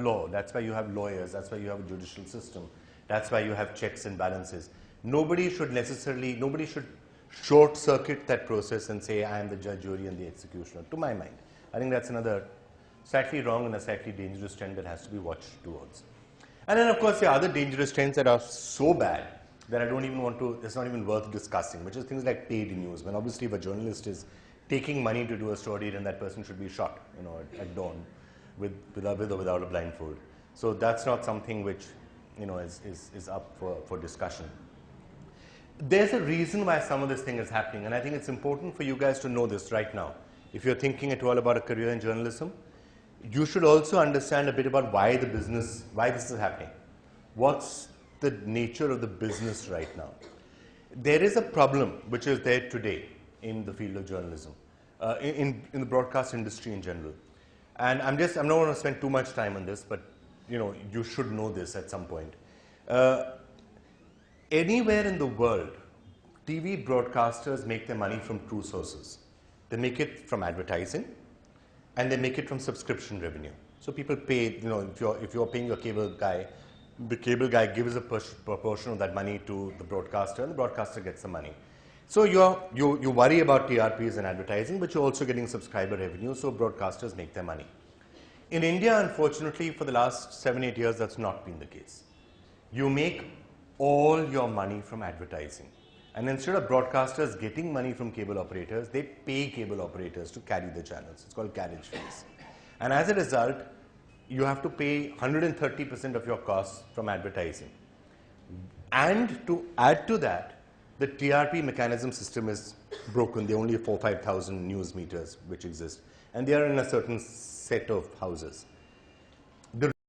law. That's why you have lawyers. That's why you have a judicial system. That's why you have checks and balances. Nobody should short circuit that process and say, I am the judge, jury, and the executioner, to my mind. I think that's another slightly wrong and a slightly dangerous trend that has to be watched towards. And then, of course, there are other dangerous trends that are so bad that I don't even want to, it's not even worth discussing, which is things like paid news. When obviously if a journalist is taking money to do a story, then that person should be shot, at dawn with or without a blindfold. So that's not something which, is up for discussion. There's a reason why some of this thing is happening, and I think it's important for you guys to know this right now. If you're thinking at all about a career in journalism, you should also understand a bit about why this is happening. What's the nature of the business right now? There is a problem which is there today in the field of journalism, in the broadcast industry in general. And I'm not going to spend too much time on this, but you should know this at some point. Anywhere in the world, TV broadcasters make their money from two sources. They make it from advertising, and they make it from subscription revenue. So people pay, if you're paying your cable guy, the cable guy gives a proportion of that money to the broadcaster, and the broadcaster gets the money. So you worry about TRPs and advertising, but you're also getting subscriber revenue, so broadcasters make their money. In India, unfortunately, for the last 7-8 years, that's not been the case. You make all your money from advertising. And instead of broadcasters getting money from cable operators, they pay cable operators to carry the channels. It's called carriage fees. And as a result, you have to pay 130% of your costs from advertising. And to add to that, the TRP mechanism system is broken. There are only 4,000-5,000 news meters which exist. And they are in a certain set of houses.